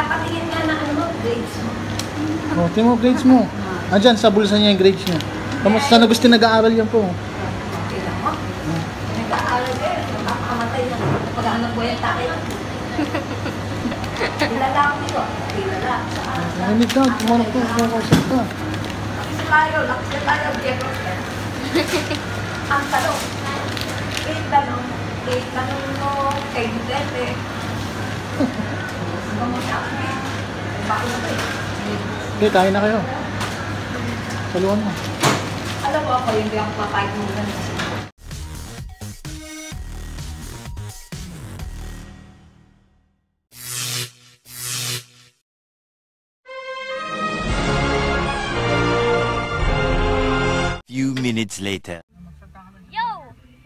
Papatingin nga na ano mo, grades mo. Oh, tingnan mo grades mo. Andyan, sa bulsa niya yung grades niya. Kamusta sana gusto nag-aaral yan po? Okay lang mo. Nag-aaral kayo, napakamatay na. Pag-anak ko yung takay. Kilala ako dito. Kilala. Narinig ka, tumanap ko, kumakausap ka. Laksa tayo, Jeffrey. Ang tanong. Tanong mo kay Duterte. Kamusta ako eh. Bakit na ba eh? Okay, kain na kayo. Saluhan mo. Alam mo ako, hindi ako papayag mo na nasa. Few minutes later. Yo!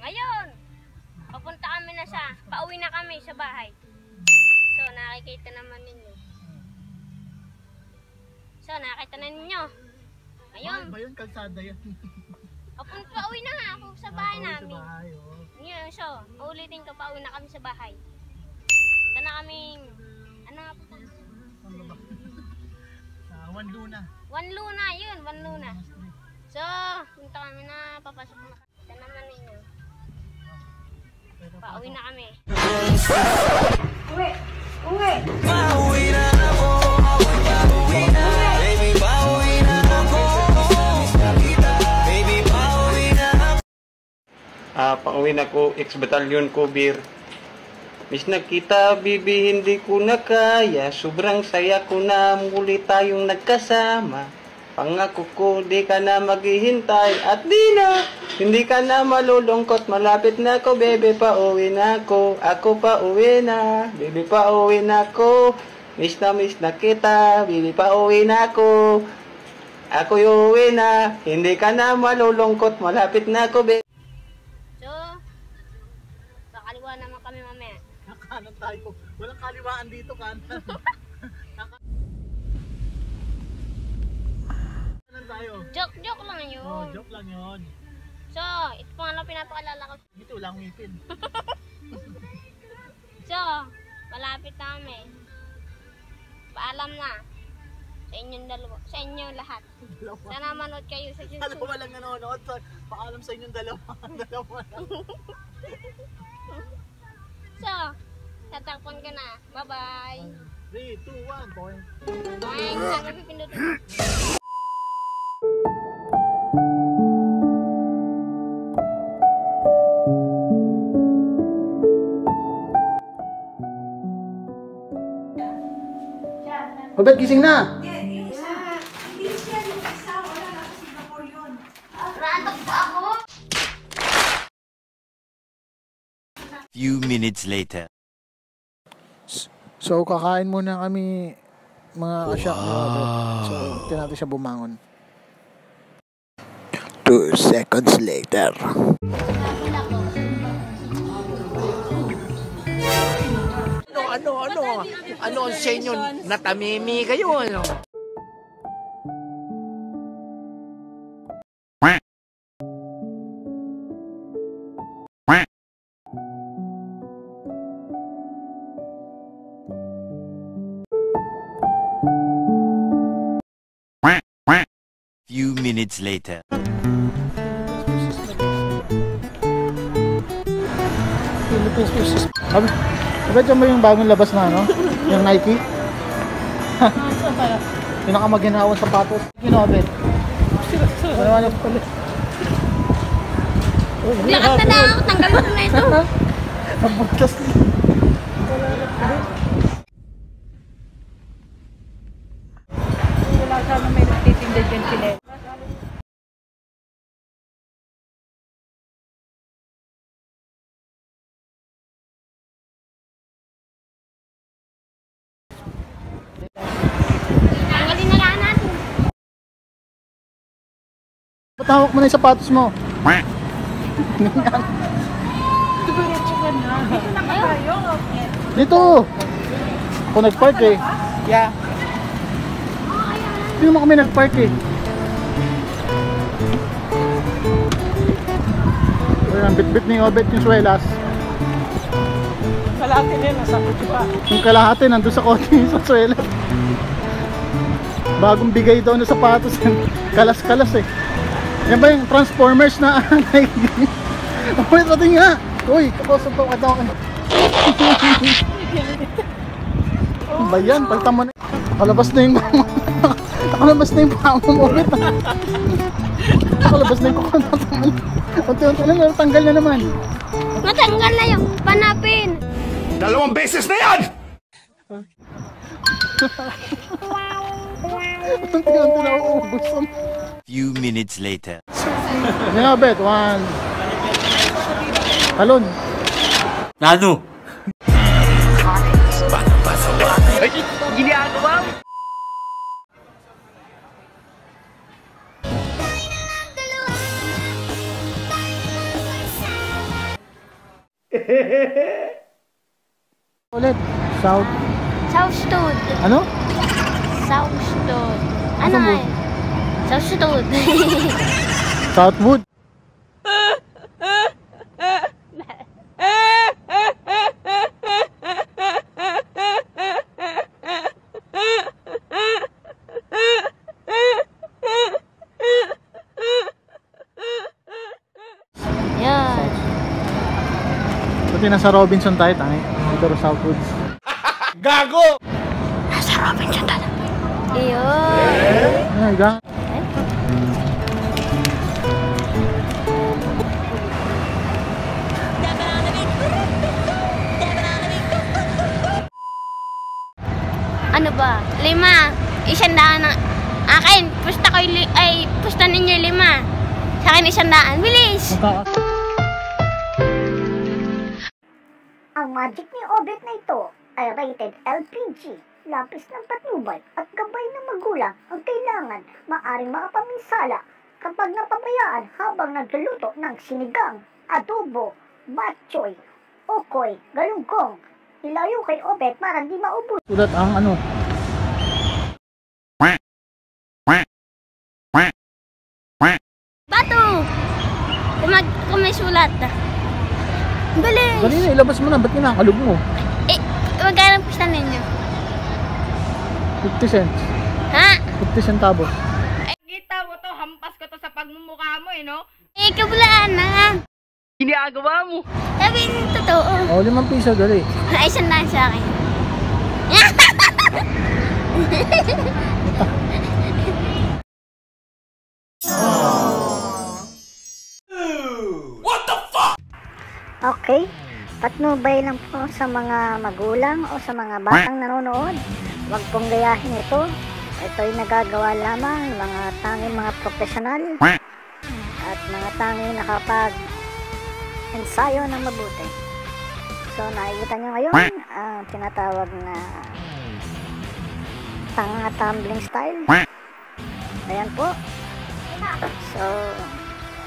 Ngayon! Papunta kami na sa, pauwi na kami sa bahay. So, nakikita naman ninyo. So, nakita na ninyo. Ngayon, Ba yun? Kalsada yan. pauwi na nga ako sa bahay Pauwi namin. Sa bahay, oh. Ngayon, so, ulitin ko, pauwi na kami sa bahay. Ito na kaming, ano nga po? One Luna. One Luna, yun, One Luna. So, punta kami na, papasok na kami. Ito naman ninyo. Pauwi na kami. Uwi! Uwi! Pauwi na ako, pauwi na. Baby, pauwi na ako. Baby, pauwi na ako. Pauwi na ko, ex-batalyon ko, Bir. Miss na kita, bibi, hindi ko na kaya. Sobrang saya ko na muli tayong nagkasama. Pangako ko, di ka na maghihintay. At hindi ka na malulungkot. Malapit na ako, bebe, pauwi na ako. Ako pauwi na, bebe, pauwi na ako. Miss na kita, bebe, pauwi na ako. Ako uuwi na, hindi ka na malulungkot. Malapit na ako, bebe. So, kakaliwa naman kami mamaya. Kanan tayo. Walang kaliwaan dito, kanan. Kanan tayo. Joke lang yun. Oh, joke lang yun. So, ito pa nga lang pinapakalala ko. Dito lang ngipin. So, malapit na kami. Paalam na. Sa inyong dalawa. Sa inyo lahat. Sana manood kayo sa Alam YouTube. mo walang nanonood. Paalam sa inyong dalawa. Dalawa lang. So, tatakpan ka na. Bye-bye. 3, 2, 1, point. Bye. Sana pipindutin. Obet, gising na! Yung isa. Hindi siya yung isa. Wala na sa Singapore yun. Rantok pa ako. Few minutes later. So, kakain muna kami mga kasyak. So, tingnan natin siya bumangon. 2 seconds later. Ano ang sa inyo? Natamimi kayo, ano? Few minutes later. Philippines versus... Obet, yan ba yung bagong labas na, no? Yung Nike? Pinakamaginawan sapatos. Obet. Ano naman yung pala? Lakas na lang ako. Tanggal mo na ito. Ang podcast niya. Wala sana may nagtitinda dyan sila. Tanggalin na lang natin. Ba't hawak mo na yung sapatos mo? Dito! Ako nag-park eh. Yeah. Hindi naman kami nag-park eh. Ang bit-bit ni Obet yung swelas. Sa kalahati na yun, nasa kotse pa. Yung kalahati nandun sa kotse sa suela. Bagong bigay daw na sapatos yan. Kalas-kalas eh. Yan ba yung Transformers na anay? Uy, pati nga! Uy, kaposap pa ka daw. Ano ba yan? Palta mo na. Nakalabas na yung nakalabas na yung pamo mo ulit. Nakalabas na yung kukontak mo. Unti-unti lang, tanggal na naman. Matanggal na yung panapin. 2 beses na yan! Unti-unti na uubos. Few minutes later. Ano nga, Bet? 1. Talon. Nano? Ulit. South. South Stud. Ano? South Stud. Ano Asan mo? ay? South Stud. Southwood. Yan. Pati nasa Robinson tayo, tangi. Pero Southwoods. Nasa Robinson tayo. Iyon. Ay, gang. Ano ba? 5. 100 na. Akin, pusta ko ay pusta ninyo 5. Sa akin 100. Bilis! Ang magic ni Obet na ito ay rated LPG, lapis ng patnubay at gabay ng magulang ang kailangan maaring makapaminsala kapag napabayaan habang nagluluto ng sinigang, adobo, batchoy, okoy, galunggong. Ilayo kay Obet para di maubos. Sulat ang ano. Bato! Kung may sulat. Bilis! Dali na, ilabas mo na. Ba't kinakalog mo? Eh, magkano pusta ninyo? 50 cents. Ha? 50 centavos. Kita mo to, hampas ko to sa pagmumukha mo no? Eh, kabulaan na. Ginagawa mo. Sabihin yung totoo. O, 5 piso, dali. Ay, 100 sa akin. Okay, patnubay lang po sa mga magulang o sa mga batang nanonood. Huwag pong gayahin ito. Ito'y nagagawa lamang ng mga tanging mga profesional at mga tanging nakapag-ensayo ng mabuti. So, nakikita nyo ngayon ang tinatawag na tanga tumbling style. Ayan po. So,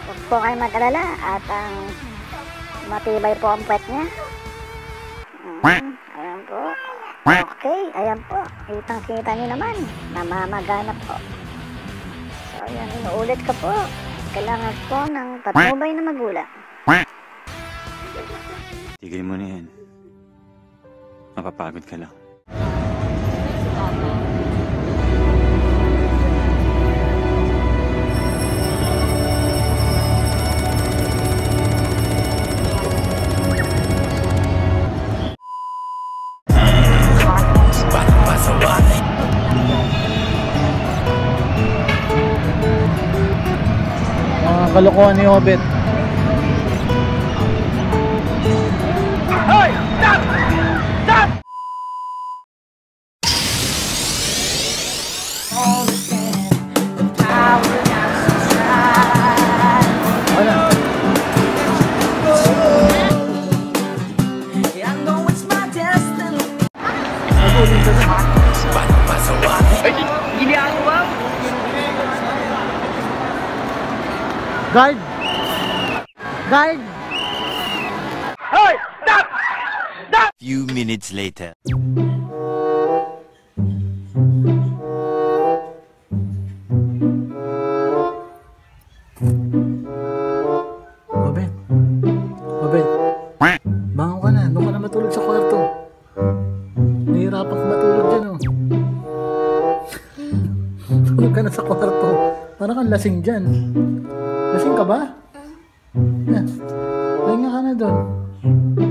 huwag po kayo mag-alala at ang matibay po ang puwet niya. Ayan po. Okay, ayan po. Kitang-kita niyo naman. Namamagana po. So, ayan. Inuulit ka po. Kailangan po ng patnubay na magulang. Tigil mo na yan. Mapapagod ka lang. Kalokohan ni Obet. Hoy! Stop! Stop! Wala. Ay, ginagawa mo! Guard! Guard! Hoy! Stop! Stop! Few minutes later. Obet. Obet. Bangon ka na. Doon ka na matulog sa kwarto. na sa kwarto. Parang kang lasing dyan. Lasing ka ba? Pahinga ka na doon.